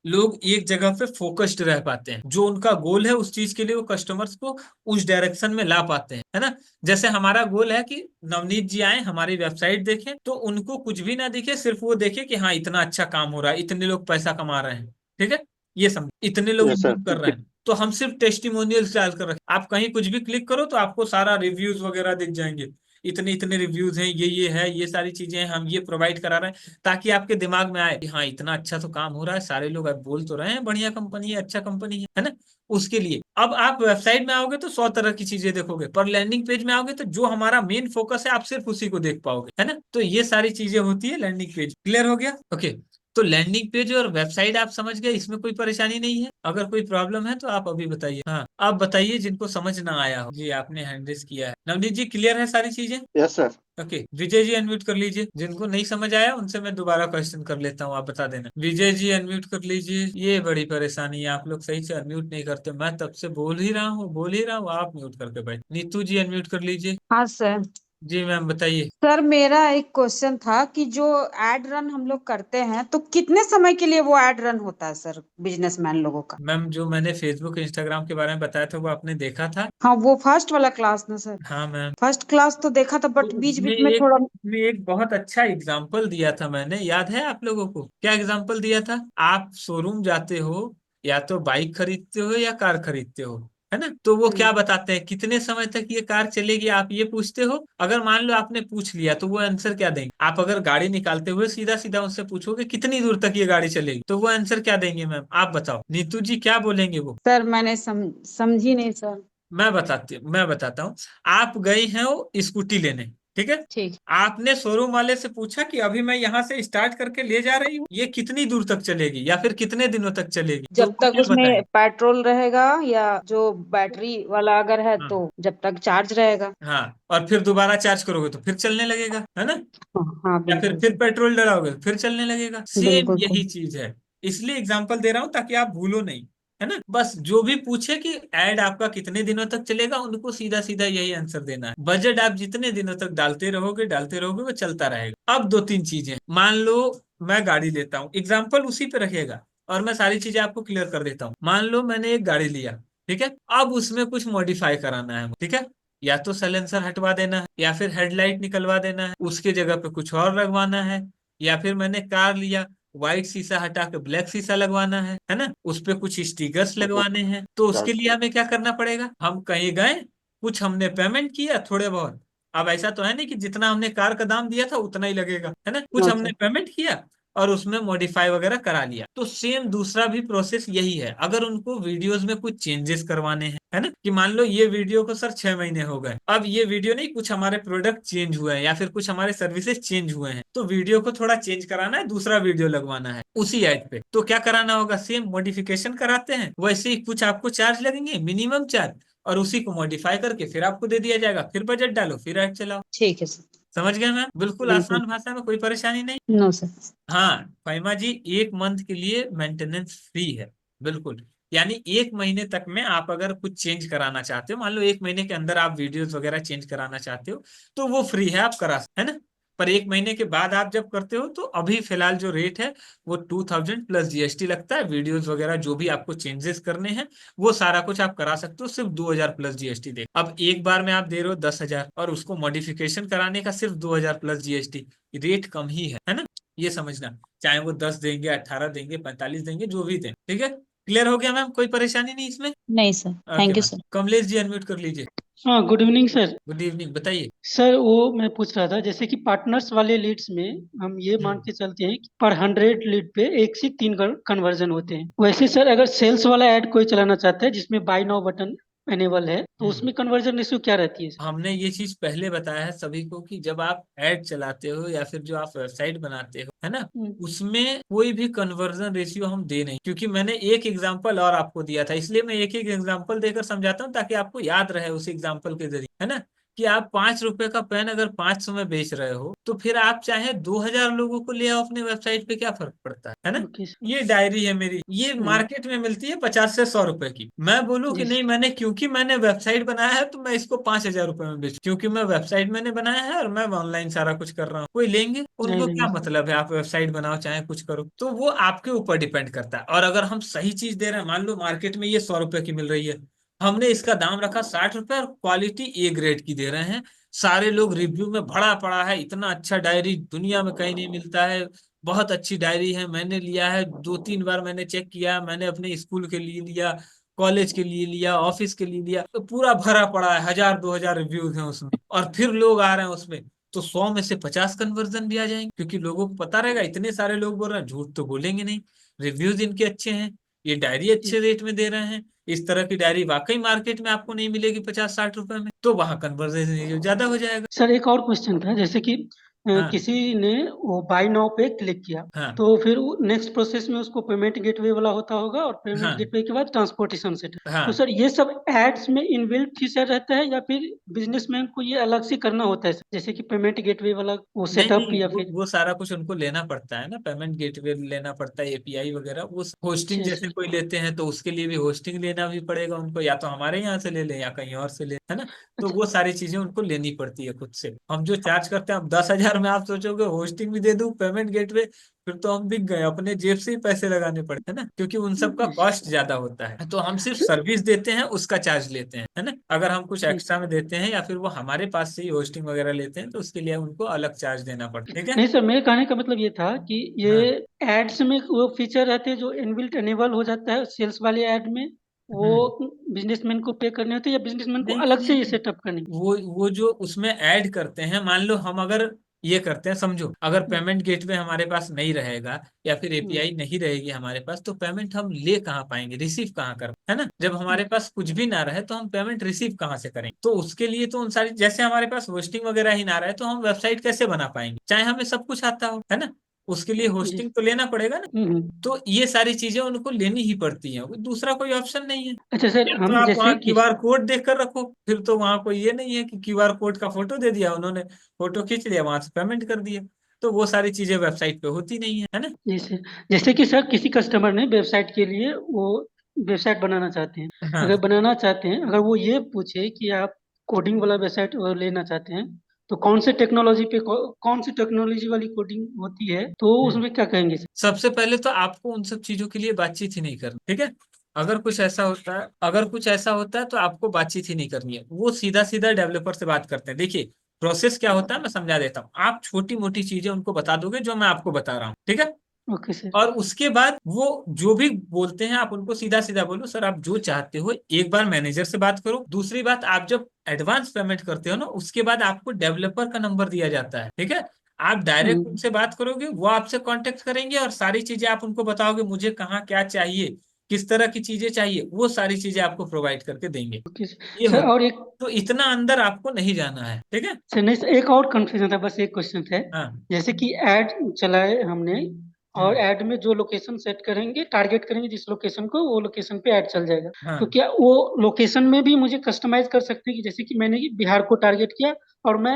लोग एक जगह पे फोकस्ड रह पाते हैं, जो उनका गोल है उस चीज के लिए वो कस्टमर्स को उस डायरेक्शन में ला पाते हैं, है ना। जैसे हमारा गोल है कि नवनीत जी आए हमारी वेबसाइट देखें तो उनको कुछ भी ना दिखे, सिर्फ वो देखे कि हाँ इतना अच्छा काम हो रहा है, इतने लोग पैसा कमा रहे हैं, ठीक है, ये समझ, इतने लोग यस सर। यूज कर रहे हैं, तो हम सिर्फ टेस्टिमोनियल्स डाल कर रखें। आप कहीं कुछ भी क्लिक करो तो आपको सारा रिव्यूज वगैरह दिख जाएंगे, इतने इतने रिव्यूज हैं, ये है, ये सारी चीजें हैं, हम ये प्रोवाइड करा रहे हैं, ताकि आपके दिमाग में आए कि हाँ इतना अच्छा तो काम हो रहा है, सारे लोग अब बोल तो रहे हैं बढ़िया कंपनी है, अच्छा कंपनी है ना। उसके लिए अब आप वेबसाइट में आओगे तो 100 तरह की चीजें देखोगे, पर लैंडिंग पेज में आओगे तो जो हमारा मेन फोकस है आप सिर्फ उसी को देख पाओगे, है ना। तो ये सारी चीजें होती है लैंडिंग पेज। क्लियर हो गया? ओके। तो लैंडिंग पेज और वेबसाइट आप समझ गए, इसमें कोई परेशानी नहीं है? अगर कोई प्रॉब्लम है तो आप अभी बताइए। हाँ आप बताइए जिनको समझ ना आया हो। जी आपने हैंड रेज किया है। नवनीत जी क्लियर है सारी चीजें? Yes sir. Okay Vijay ji unmute कर लीजिए, जिनको नहीं समझ आया उनसे मैं दोबारा क्वेश्चन कर लेता हूँ, आप बता देना। विजय जी अनम्यूट कर लीजिए। ये बड़ी परेशानी है, आप लोग सही से अनम्यूट नहीं करते, मैं तब से बोल ही रहा हूँ, आप म्यूट करके बैठ। नीतू जी अनम्यूट कर लीजिए। हाँ सर। जी मैम बताइए। सर मेरा एक क्वेश्चन था कि जो एड रन हम लोग करते हैं तो कितने समय के लिए वो एड रन होता है सर, बिजनेसमैन लोगों का? मैम जो मैंने फेसबुक इंस्टाग्राम के बारे में बताया था वो आपने देखा था? हाँ वो फर्स्ट वाला क्लास ना सर? हाँ मैम। फर्स्ट क्लास तो देखा था तो बट बीच उसमें बीच में एक थोड़ा। उसमें एक बहुत अच्छा एग्जाम्पल दिया था मैंने, याद है आप लोगों को? क्या एग्जाम्पल दिया था? आप शोरूम जाते हो, या तो बाइक खरीदते हो या कार खरीदते हो, है ना, तो वो क्या बताते हैं कितने समय तक ये कार चलेगी, आप ये पूछते हो। अगर मान लो आपने पूछ लिया तो वो आंसर क्या देंगे? आप अगर गाड़ी निकालते हुए सीधा सीधा उनसे पूछोगे कितनी दूर तक ये गाड़ी चलेगी, तो वो आंसर क्या देंगे मैम, आप बताओ। नीतू जी क्या बोलेंगे वो? सर मैंने समझी नहीं सर। मैं बताता हूँ। आप गई हैं वो स्कूटी लेने, ठीक है। ठीक। आपने शोरूम वाले से पूछा कि अभी मैं यहाँ से स्टार्ट करके ले जा रही हूँ, ये कितनी दूर तक चलेगी या फिर कितने दिनों तक चलेगी, तो जब वो तक क्या उसमें बताएं? पेट्रोल रहेगा या जो बैटरी वाला अगर है हाँ तो जब तक चार्ज रहेगा। हाँ, और फिर दोबारा चार्ज करोगे तो फिर चलने लगेगा, है ना। हाँ हाँ या फिर बिल्कुल फिर सर। पेट्रोल डलाओगे तो फिर चलने लगेगा, सेम बिल्कुल यही सर। चीज है। इसलिए एग्जांपल दे रहा हूं ताकि आप भूलो नहीं, है ना। बस जो भी पूछे कि एड आपका कितने दिनों तक चलेगा, उनको सीधा सीधा यही आंसर देना है। बजट आप जितने दिनों तक डालते रहोगे वो चलता रहेगा। अब दो तीन चीजें, मान लो मैं गाड़ी लेता हूँ, एग्जाम्पल उसी पे रखेगा और मैं सारी चीजें आपको क्लियर कर देता हूँ। मान लो मैंने एक गाड़ी लिया, ठीक है, अब उसमें कुछ मॉडिफाई कराना है, ठीक है। या तो साइलेंसर हटवा देना है, या फिर हेडलाइट निकलवा देना है, उसके जगह पे कुछ और लगवाना है, या फिर मैंने कार लिया, व्हाइट शीशा हटा के ब्लैक शीशा लगवाना है ना, उस पे कुछ स्टिकर्स लगवाने हैं। तो उसके लिए हमें क्या करना पड़ेगा? हम कहीं गए, कुछ हमने पेमेंट किया थोड़े बहुत। अब ऐसा तो है नहीं कि जितना हमने कार का दाम दिया था उतना ही लगेगा, है ना, कुछ नो हमने सर। पेमेंट किया और उसमें मॉडिफाई वगैरह करा लिया। तो सेम दूसरा भी प्रोसेस यही है, अगर उनको वीडियोस में कुछ चेंजेस करवाने हैं, है ना, कि मान लो ये वीडियो को सर 6 महीने हो गए, अब ये वीडियो नहीं, कुछ हमारे प्रोडक्ट चेंज हुए हैं या फिर कुछ हमारे सर्विसेज चेंज हुए हैं, तो वीडियो को थोड़ा चेंज कराना है, दूसरा वीडियो लगवाना है उसी ऐड पे, तो क्या कराना होगा? सेम मॉडिफिकेशन कराते हैं वैसे ही कुछ आपको चार्ज लगेंगे, मिनिमम चार्ज, और उसी को मॉडिफाई करके फिर आपको दे दिया जाएगा, फिर बजट डालो फिर ऐड चलाओ। ठीक है सर। समझ गए मैम? बिल्कुल बिल्कुल। आसान भाषा में, कोई परेशानी नहीं। No sir. हाँ फाइमा जी, 1 मंथ के लिए मेंटेनेंस फ्री है, बिल्कुल। यानी 1 महीने तक में आप अगर कुछ चेंज कराना चाहते हो, मान लो 1 महीने के अंदर आप वीडियोस वगैरह चेंज कराना चाहते हो, तो वो फ्री है, आप करा सकते, है ना। पर 1 महीने के बाद आप जब करते हो तो अभी फिलहाल जो रेट है वो 2000 प्लस जीएसटी लगता है। वीडियोस वगैरह जो भी आपको चेंजेस करने हैं वो सारा कुछ आप करा सकते हो, सिर्फ 2000 प्लस जीएसटी दे। अब एक बार में आप दे रहे हो 10,000 और उसको मॉडिफिकेशन कराने का सिर्फ 2000 प्लस जीएसटी, रेट कम ही है ना, ये समझना। चाहे वो 10 देंगे, 18 देंगे, 45 देंगे, जो भी दें, ठीक है। क्लियर हो गया मैम? कोई परेशानी नहीं इसमें? नहीं sir. Okay thank you ma'am. Sir. Kamlesh ji unmute कर लीजिए। हाँ, good evening sir. Good evening, बताइए। सर वो मैं पूछ रहा था, जैसे कि पार्टनर्स वाले लीड्स में हम ये मान हम्म के चलते हैं कि पर 100 लीड पे 1 से 3 कन्वर्जन होते हैं। वैसे सर अगर सेल्स वाला ऐड कोई चलाना चाहता है जिसमें बाय नाउ बटन एनेबल है, तो हम्म उसमें कन्वर्जन रेशियो क्या रहती है सर? हमने ये चीज पहले बताया है सभी को कि जब आप ऐड चलाते हो या फिर जो आप वेबसाइट बनाते हो, है ना, हम्म, उसमें कोई भी कन्वर्जन रेशियो हम दे नहीं, क्योंकि मैंने एक एग्जांपल और आपको दिया था, इसलिए मैं एक एक एग्जांपल देकर समझाता हूँ ताकि आपको याद रहे उस एग्जांपल के जरिए, है ना। कि आप 5 रुपए का पेन अगर 500 में बेच रहे हो तो फिर आप चाहे 2000 लोगों को ले आओ अपने वेबसाइट पे, क्या फर्क पड़ता है ना। Okay sir. ये डायरी है मेरी, ये मार्केट में मिलती है 50 से 100 रुपए की। मैं बोलूं कि जी नहीं, सर। मैंने क्योंकि मैंने वेबसाइट बनाया है तो मैं इसको 5000 रुपए में बेचूं, क्योंकि मैं वेबसाइट मैंने बनाया है और मैं ऑनलाइन सारा कुछ कर रहा हूँ। कोई लेंगे, नहीं उनको क्या लेंगे सर। मतलब है, आप वेबसाइट बनाओ चाहे कुछ करो, तो वो आपके ऊपर डिपेंड करता है। और अगर हम सही चीज दे रहे हैं, मान लो मार्केट में ये 100 रुपए की मिल रही है, हमने इसका दाम रखा 60 रुपए और क्वालिटी ए ग्रेड की दे रहे हैं, सारे लोग रिव्यू में भरा पड़ा है, इतना अच्छा डायरी दुनिया में कहीं नहीं मिलता है, बहुत अच्छी डायरी है, मैंने लिया है 2-3 बार, मैंने चेक किया, मैंने अपने स्कूल के लिए लिया, कॉलेज के लिए लिया, ऑफिस के लिए लिया, तो पूरा भरा पड़ा है, 1000-2000 रिव्यूज हैं उसमें, और फिर लोग आ रहे हैं उसमें, तो 100 में से 50 कन्वर्जन भी आ जाएंगे, क्योंकि लोगों को पता रहेगा इतने सारे लोग बोल रहे हैं, झूठ तो बोलेंगे नहीं, रिव्यूज इनके अच्छे हैं, ये डायरी अच्छे रेट में दे रहे हैं, इस तरह की डायरी वाकई मार्केट में आपको नहीं मिलेगी 50-60 रुपए में, तो वहां कन्वर्जन ज्यादा हो जाएगा। सर एक और क्वेश्चन था, जैसे कि हाँ किसी ने वो बाय नाउ पे क्लिक किया, हाँ तो फिर नेक्स्ट प्रोसेस में उसको पेमेंट गेटवे वाला होता होगा, और पेमेंट हाँ गेटवे के बाद ट्रांसपोर्टेशन सेंटर। तो हाँ। सर ये सब एड्स में इनबिल्ट फीचर रहता है, या फिर बिजनेसमैन को ये अलग से करना होता है सर? जैसे कि पेमेंट गेटवे वाला वो नहीं सेटअप, नहीं, या वो फिर? वो सारा कुछ उनको लेना पड़ता है ना, पेमेंट गेटवे लेना पड़ता है, एपीआई वगैरह, वो होस्टिंग अच्छा जैसे अच्छा। कोई लेते हैं तो उसके लिए भी होस्टिंग लेना भी पड़ेगा उनको, या तो हमारे यहाँ से ले लें या कहीं और से ले, है ना। तो अच्छा वो सारी चीजें उनको लेनी पड़ती है खुद से। हम जो चार्ज करते हैं, अब 10,000 में आप सोचोगे होस्टिंग भी दे दूं, पेमेंट गेटवे, फिर तो हम बिक गए, अपने जेब से ही पैसे लगाने पड़ते हैं ना, क्योंकि उन सब का कॉस्ट ज्यादा होता है। तो हम सिर्फ सर्विस देते हैं, उसका चार्ज लेते हैं, है ना। अगर हम कुछ जी। एक्स्ट्रा में देते हैं या फिर वो हमारे पास से ही होस्टिंग वगैरह लेते हैं, तो उसके लिए उनको अलग चार्ज देना पड़ता है, ठीक है। नहीं सर, मेरे कहने का मतलब ये था कि ये हाँ। एड्स में वो फीचर रहते हैं जो इनबिल्ट एनेबल हो जाता है सेल्स वाले ऐड में, वो हम्म। बिजनेसमैन को पे करने होते हैं, या बिजनेसमैन को नहीं नहीं अलग से नहीं ये नहीं। सेटअप करने? वो जो उसमें ऐड करते हैं, मान लो हम अगर ये करते हैं, समझो अगर हम्म, पेमेंट गेटवे हमारे पास नहीं रहेगा या फिर हम्म, एपीआई नहीं रहेगी हमारे पास, तो पेमेंट हम ले कहाँ पाएंगे, रिसीव कहाँ कर, है ना। जब हमारे पास कुछ भी ना रहे तो हम पेमेंट रिसीव कहाँ से करेंगे। तो उसके लिए तो उन सारी, जैसे हमारे पास होस्टिंग वगैरह ही ना रहे तो हम वेबसाइट कैसे बना पाएंगे, चाहे हमें सब कुछ आता हो, है ना। उसके लिए जी। होस्टिंग तो लेना पड़ेगा ना। हम्म। तो ये सारी चीजें उनको लेनी ही पड़ती हैं, दूसरा कोई ऑप्शन नहीं है। अच्छा सर, या तो हम आप जैसे वहाँ कि क्यूआर कोड देख कर रखो, फिर तो वहाँ कोई ये नहीं है कि क्यूआर कोड का फोटो दे दिया उन्होंने, फोटो खींच लिया, वहां से पेमेंट कर दिया, तो वो सारी चीजें वेबसाइट पे होती नहीं है ना। जैसे जैसे कि सर किसी कस्टमर ने वेबसाइट के लिए वो वेबसाइट बनाना चाहते हैं, हाँ अगर बनाना चाहते हैं, अगर वो ये पूछे कि आप कोडिंग वाला वेबसाइट लेना चाहते हैं, तो कौन सी टेक्नोलॉजी वाली कोडिंग होती है, तो हम्म। उसमें क्या कहेंगे सर? सबसे पहले तो आपको उन सब चीजों के लिए बातचीत ही नहीं करनी, ठीक है। अगर कुछ ऐसा होता है तो आपको बातचीत ही नहीं करनी है, वो सीधा सीधा डेवलपर से बात करते हैं। देखिए प्रोसेस क्या होता है, मैं समझा देता हूँ, आप छोटी मोटी चीजें उनको बता दोगे जो मैं आपको बता रहा हूँ, ठीक है। Okay sir. और उसके बाद वो जो भी बोलते हैं आप उनको सीधा सीधा बोलो, सर आप जो चाहते हो, एक बार मैनेजर से बात करो, दूसरी बात आप जब एडवांस पेमेंट करते हो ना, उसके बाद आपको डेवलपर का नंबर दिया जाता है, ठीक है। आप डायरेक्ट हम्म, उनसे बात करोगे, वो आपसे कांटेक्ट करेंगे और सारी चीजें आप उनको बताओगे, मुझे कहाँ क्या चाहिए, किस तरह की चीजें चाहिए, वो सारी चीजें आपको प्रोवाइड करके देंगे। Okay sir. ये सर होता और है। एक तो इतना अंदर आपको नहीं जाना है, ठीक है। सर नहीं सर, एक और कंफ्यूजन था, बस एक क्वेश्चन था। हाँ। जैसे कि ऐड चलाए हमने, और हम्म। ऐड में जो लोकेशन सेट करेंगे, टारगेट करेंगे जिस लोकेशन को, वो लोकेशन पे ऐड चल जाएगा। तो हाँ क्या वो लोकेशन में भी मुझे कस्टमाइज कर सकते हैं, कि जैसे कि मैंने बिहार को टारगेट किया, और मैं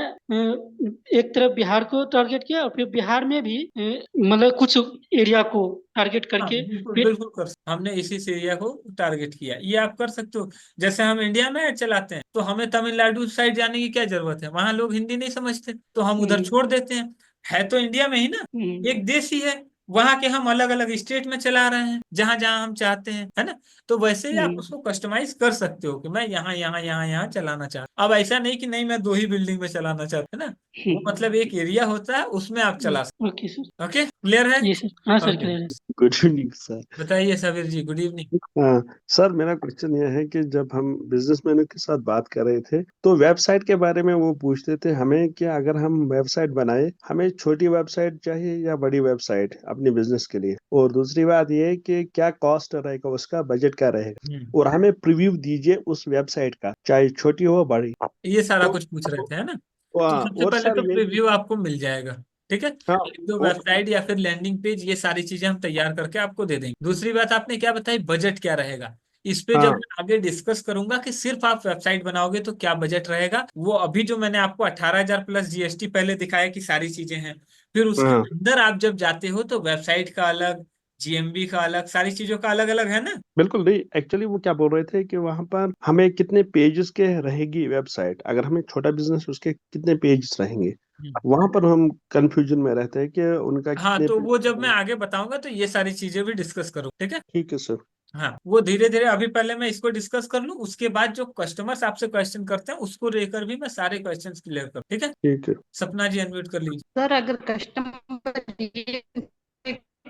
एक तरफ बिहार को टारगेट किया, और फिर बिहार में भी मतलब कुछ एरिया को टारगेट हाँ करके बिल्कुल फिर? बिल्कुल हमने इसी एरिया को टारगेट किया, ये आप कर सकते हो। जैसे हम इंडिया में ऐड चलाते हैं तो हमें तमिलनाडु साइड जाने की क्या जरूरत है, वहां लोग हिंदी नहीं समझते, तो हम उधर हम्म, छोड़ देते हैं। है तो इंडिया में ही ना, हम्म, एक देश ही है, वहां के हम अलग अलग स्टेट में चला रहे हैं जहां जहां हम चाहते हैं, है ना। तो वैसे ही आप हम्म, उसको कस्टमाइज कर सकते हो कि मैं यहाँ यहाँ यहाँ यहाँ चलाना चाहता, अब ऐसा नहीं कि नहीं मैं 2 ही बिल्डिंग में चलाना चाहता, है ना। वो मतलब एक एरिया होता है, उसमें आप चला सकते ओके सर। हो। ओके, क्लियर है। जी सर, हाँ सर, ओके, क्लियर है। Good evening sir. बताइए सबीर जी, गुड इवनिंग। हाँ सर, मेरा क्वेश्चन यह है कि जब हम बिजनेसमैनों के साथ बात कर रहे थे तो वेबसाइट के बारे में वो पूछते थे हमें कि अगर हम वेबसाइट बनाए, हमें छोटी वेबसाइट चाहिए या बड़ी वेबसाइट अपने बिजनेस के लिए, और दूसरी बात ये है कि क्या कॉस्ट रहेगा, उसका बजट क्या रहेगा, और हमें प्रीव्यू दीजिए उस वेबसाइट का, चाहे छोटी हो बड़ी। ये सारा तो कुछ पूछ रहे थे, है ना। तो हाँ, सबसे और पहले सर तो ये, प्रीव्यू आपको मिल जाएगा, ठीक है। हाँ, एक दो और वेबसाइट या फिर लैंडिंग पेज, ये सारी चीजें हम तैयार करके आपको दे देंगे। दूसरी बात आपने क्या बताई, बजट क्या रहेगा, इस पे जब हाँ मैं आगे डिस्कस करूंगा कि सिर्फ आप वेबसाइट बनाओगे तो क्या बजट रहेगा, वो अभी जो मैंने आपको 18,000 प्लस जीएसटी पहले दिखाया कि सारी चीजें हैं, फिर उसके हाँ अंदर आप जब जाते हो तो वेबसाइट का अलग, जीएमबी का अलग, सारी चीजों का अलग अलग है ना। बिल्कुल नहीं, एक्चुअली वो क्या बोल रहे थे कि वहां पर हमें कितने पेजेस के रहेगी वेबसाइट, अगर हमें छोटा बिजनेस उसके कितने पेजेस रहेंगे, हम्म। वहां पर हम कंफ्यूजन में रहते हैं कि उनका हाँ, कितने तो वो जब मैं पेज। आगे बताऊंगा तो ये सारी चीजें भी डिस्कस करूँ, ठीक है। ठीक है सर। हाँ, वो धीरे धीरे, अभी पहले मैं इसको डिस्कस कर लूँ, उसके बाद जो कस्टमर्स आपसे क्वेश्चन करते हैं उसको लेकर भी मैं सारे क्वेश्चन क्लियर करूँ, ठीक है। ठीक है। सपना जी अनम्यूट कर लीजिए। सर अगर कस्टमर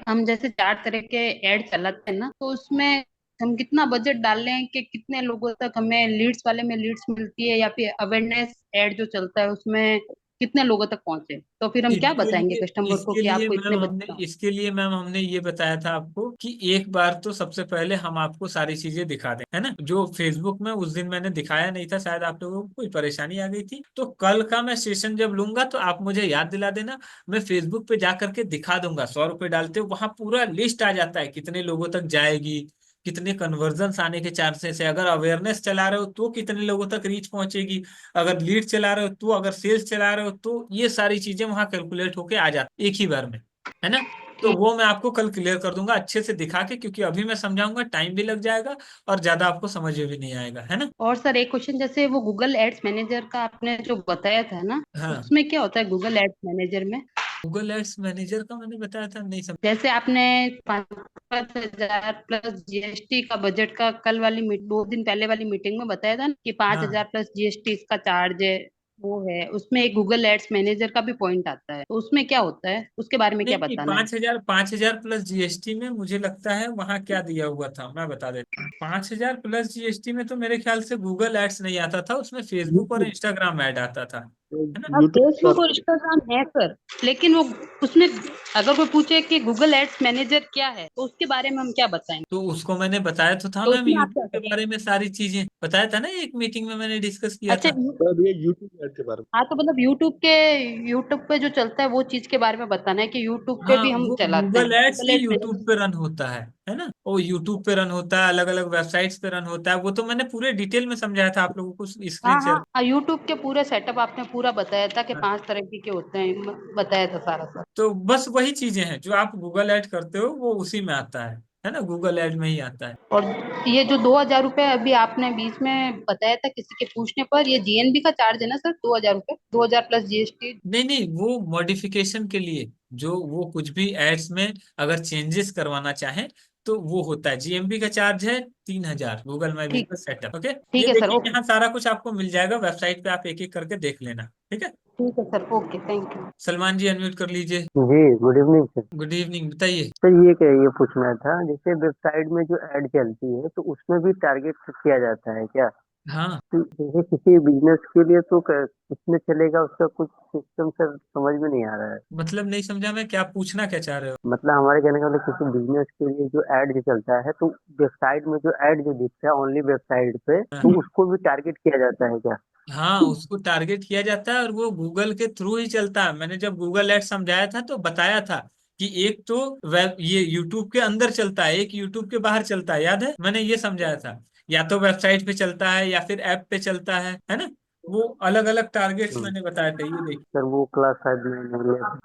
हम जैसे 4 तरह के ऐड चलाते हैं ना, तो उसमें हम कितना बजट डाल रहे हैं कि कितने लोगों तक हमें लीड्स वाले में लीड्स मिलती है, या फिर अवेयरनेस ऐड जो चलता है उसमें कितने लोगों तक पहुंचे, तो फिर हम क्या इसके बताएंगे लिए कस्टमर को इसके कि लिए आपको मैम इतने हमने बजट। इसके लिए मैम हमने ये बताया था आपको कि एक बार तो सबसे पहले हम आपको सारी चीजें दिखा दें, है ना। जो फेसबुक में उस दिन मैंने दिखाया नहीं था, शायद आप लोगों को कोई परेशानी आ गई थी, तो कल का मैं सेशन जब लूंगा तो आप मुझे याद दिला देना, मैं फेसबुक पे जा करके दिखा दूंगा। 100 रुपए डालते हो वहां पूरा लिस्ट आ जाता है, कितने लोगों तक जाएगी, कितने कन्वर्जन आने के चांसेस है, अगर अवेयरनेस चला रहे हो तो कितने लोगों तक रीच पहुंचेगी, अगर लीड चला रहे हो तो, अगर सेल्स चला रहे हो तो, ये सारी चीजें वहां कैलकुलेट होके आ जाती एक ही बार में, है ना। तो ठीक। वो मैं आपको कल क्लियर कर दूंगा अच्छे से दिखा के, क्योंकि अभी मैं समझाऊंगा टाइम भी लग जाएगा और ज्यादा आपको समझ में भी नहीं आएगा, है ना। और सर एक क्वेश्चन, जैसे वो गूगल एड्स मैनेजर का आपने जो बताया था ना, हाँ, उसमें क्या होता है गूगल एड्स मैनेजर में? गूगल एड्स मैनेजर का मैंने बताया था, नहीं समझ। जैसे आपने 5,000 प्लस जीएसटी का बजट का कल वाली 2 दिन पहले वाली मीटिंग में बताया था ना, कि पांच हाँ, हजार प्लस जीएसटी इसका चार्ज है, वो है उसमें एक गूगल एड्स मैनेजर का भी पॉइंट आता है, तो उसमें क्या होता है, उसके बारे में नहीं क्या नहीं, बताना है? 5,000 प्लस जीएसटी में मुझे लगता है वहां क्या दिया हुआ था, मैं बता देता हूँ। 5,000 प्लस जीएसटी में तो मेरे ख्याल से गूगल एड्स नहीं आता था, उसमें फेसबुक और यूट्यूब इंस्टाग्राम ऐड आता था, है ना। हाँ, यूट्यूब फेसबुक और इंस्टाग्राम है सर, लेकिन वो उसमें अगर कोई पूछे कि गूगल एड्स मैनेजर क्या है, तो उसके बारे में हम क्या बताएंगे? तो उसको मैंने बताया तो था तो मैम, उसमें आप यूट्यूब क्या के करें? बारे में सारी चीजें बताया था ना, एक मीटिंग में मैंने डिस्कस किया अच्छा, था। पर ये यूट्यूब ऐड के बारे हाँ तो मतलब यूट्यूब पे जो चलता है वो चीज के बारे में बताना है कि यूट्यूब पे हाँ, भी हम वो चलाते हैं गूगल एड्स गूगल भी एड्स यूट्यूब पे मैनेजर। रन होता है ना। वो यूट्यूब पे रन होता है, अलग अलग वेबसाइट्स पे रन होता है, वो तो मैंने पूरे डिटेल में समझाया था आप लोगों को, स्क्रीन हाँ शेयर। हाँ, यूट्यूब के पूरे सेटअप आपने पूरा बताया था कि 5 तरह के होते हैं, बताया था सारा सर। तो बस वही चीजें हैं जो आप गूगल ऐड करते हो, वो उसी में आता है ना, गूगल ऐड में ही आता है। और ये जो 2,000 रुपये अभी आपने बीच में बताया था किसी के पूछने पर, ये जीएनबी का चार्ज है ना सर? 2,000 रुपये, 2,000 प्लस जीएसटी। नहीं नहीं, वो मॉडिफिकेशन के लिए, जो वो कुछ भी एड्स में अगर चेंजेस करवाना चाहे तो वो होता है। जीएमबी का चार्ज है 3,000, गूगल माई ठीक। Business setup, okay. ये ठीक है सर, देखिए, ओके। यहाँ सारा कुछ आपको मिल जाएगा वेबसाइट पे, आप एक एक करके देख लेना, ठीक है। ठीक है sir, okay, thank you. Salman ji unmute कर लीजिए। जी good evening sir. Good evening, बताइए। सर ये पूछना था, जैसे वेबसाइट में जो ऐड चलती है तो उसमें भी टारगेट किया जाता है क्या? हाँ, तो जैसे किसी बिजनेस के लिए तो कितने चलेगा उसका कुछ सिस्टम सर समझ में नहीं आ रहा है। मतलब नहीं समझा मैं, क्या पूछना क्या चाह रहे हो। मतलब हमारे कहने का मतलब किसी बिजनेस के लिए जो ऐड जो चलता है तो वेबसाइट में जो ऐड जो दिखता है ओनली वेबसाइट पे, हाँ, तो उसको भी टारगेट किया जाता है क्या? हाँ, उसको टारगेट किया जाता है और वो गूगल के थ्रू ही चलता है। मैंने जब गूगल एड समझाया था तो बताया था कि एक तो वेब, ये यूट्यूब के अंदर चलता है, एक यूट्यूब के बाहर चलता है, याद है मैंने ये समझाया था। या तो वेबसाइट पे चलता है या फिर ऐप पे चलता है ना। वो अलग अलग टारगेट्स हम्म, मैंने बताया था, ये देखिए। सर वो क्लास शायद मैंने नहीं लिया।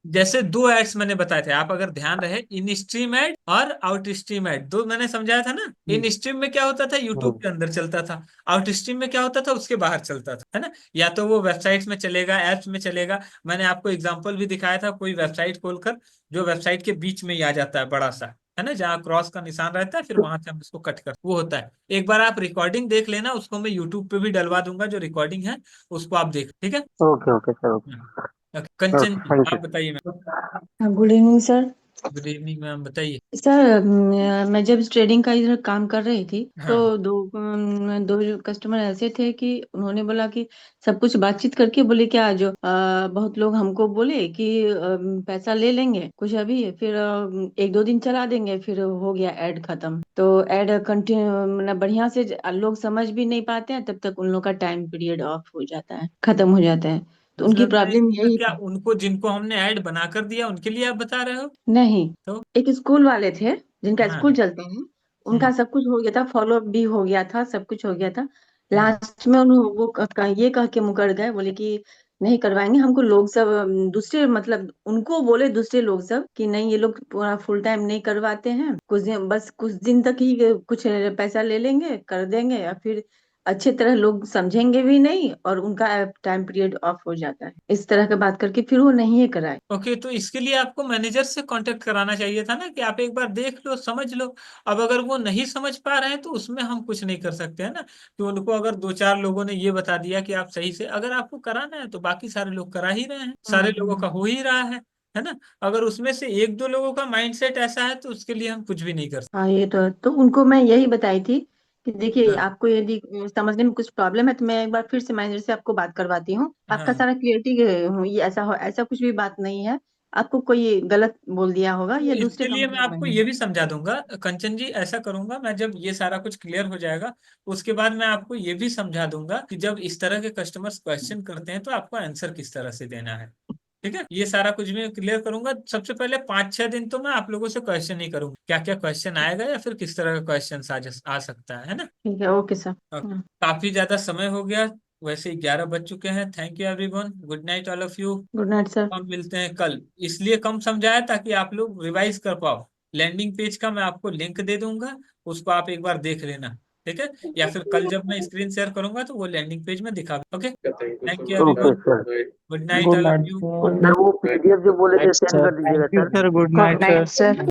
जैसे दो एड्स मैंने बताए थे, आप अगर ध्यान रहे, इन स्ट्रीम एड और आउट स्ट्रीम एड, दो मैंने समझाया था ना। इन स्ट्रीम में क्या होता था, यूट्यूब हम्म, के अंदर चलता था। आउट स्ट्रीम में क्या होता था, उसके बाहर चलता था, है ना। या तो वो वेबसाइट्स में चलेगा, एप्स में चलेगा। मैंने आपको एग्जांपल भी दिखाया था, कोई वेबसाइट खोलकर, जो वेबसाइट के बीच में ही आ जाता है बड़ा सा, है ना, जहाँ क्रॉस का निशान रहता है, फिर वहां से हम इसको कट कर, वो होता है। एक बार आप रिकॉर्डिंग देख लेना, उसको मैं यूट्यूब पे भी डलवा दूंगा, जो रिकॉर्डिंग है उसको आप देख, ठीक है। Okay okay sir, okay. Kanchan okay, जी थैंक आप यू। बताइए मैम। हाँ, good evening sir. Good evening ma'am, बताइए। सर मैं जब ट्रेडिंग का इधर काम कर रही थी तो हाँ, दो कस्टमर ऐसे थे कि उन्होंने बोला कि सब कुछ बातचीत करके बोले क्या जो बहुत लोग हमको बोले कि पैसा ले लेंगे कुछ अभी, फिर एक दो दिन चला देंगे, फिर हो गया ऐड खत्म। तो ऐड कंटिन्यू मतलब बढ़िया से लोग समझ भी नहीं पाते हैं, तब तक उन लोग का टाइम पीरियड ऑफ हो जाता है, खत्म हो जाता है। तो उनकी मतलब नहीं प्रॉब्लम समझा, यही क्या थी। उनको जिनको हमने ऐड बनाकर दिया उनके लिए आप बता रहे हो। नहीं, तो एक स्कूल वाले थे जिनका हाँ, स्कूल चलता है, उनका सब कुछ हो गया था, फॉलो भी हो गया था, सब कुछ हो गया था। लास्ट में उन्होंने वो ये कह के मुकर गए, बोले कि नहीं करवाएंगे। हमको लोग सब दूसरे, मतलब उनको बोले दूसरे लोग सब कि नहीं, ये लोग पूरा फुल टाइम नहीं करवाते हैं, कुछ दिन, बस कुछ दिन तक ही कुछ पैसा ले लेंगे, कर देंगे, या फिर अच्छे तरह लोग समझेंगे भी नहीं और उनका टाइम पीरियड ऑफ हो जाता है। इस तरह का बात करके फिर वो नहीं है कराए। ओके, तो इसके लिए आपको मैनेजर से कांटेक्ट कराना चाहिए था ना, कि आप एक बार देख लो, समझ लो। अब अगर वो नहीं समझ पा रहे हैं तो उसमें हम कुछ नहीं कर सकते हैं ना, कि उनको अगर 2-4 लोगों ने ये बता दिया कि आप सही से, अगर आपको कराना है तो बाकी सारे लोग करा ही रहे हैं, सारे लोगों का हो ही रहा है ना। अगर उसमें से 1-2 लोगों का माइंडसेट ऐसा है तो उसके लिए हम कुछ भी नहीं कर सकते। हाँ, ये तो उनको मैं यही बताई थी कि देखिए, हाँ, आपको यदि समझने में कुछ प्रॉब्लम है तो मैं एक बार फिर से मैनेजर से आपको बात करवाती हूँ, आपका हाँ, सारा क्लियरिटी ये ऐसा कुछ भी बात नहीं है, आपको कोई गलत बोल दिया होगा, तो या इसके दूसरे लिए मैं कंपनी में आपको है। ये भी समझा दूंगा कंचन जी, ऐसा करूंगा मैं, जब ये सारा कुछ क्लियर हो जाएगा उसके बाद मैं आपको ये भी समझा दूंगा कि जब इस तरह के कस्टमर्स क्वेश्चन करते हैं तो आपको आंसर किस तरह से देना है। ठीक है, ये सारा कुछ मैं क्लियर करूंगा। सबसे पहले 5-6 दिन तो मैं आप लोगों से क्वेश्चन ही करूंगा, क्या क्या क्वेश्चन आएगा या फिर किस तरह का क्वेश्चन आ सकता है ना। ठीक है, ओके सर। और काफी ज्यादा समय हो गया, वैसे ही 11 बज चुके हैं। Thank you everyone, good night all of you. Good night sir. हम मिलते हैं कल। इसलिए कम समझाया ताकि आप लोग रिवाइज कर पाओ। लैंडिंग पेज का मैं आपको लिंक दे दूंगा, उसको आप एक बार देख लेना। ठीक है, या फिर कल जब मैं स्क्रीन शेयर करूंगा तो वो लैंडिंग पेज में दिखा। Okay, thank you okay everyone, sir. Good night good all of night you. Sir वो PDF जो बोले थे सेंड कर दीजिएगा thank you sir. Sir, good good night night sir. Sir.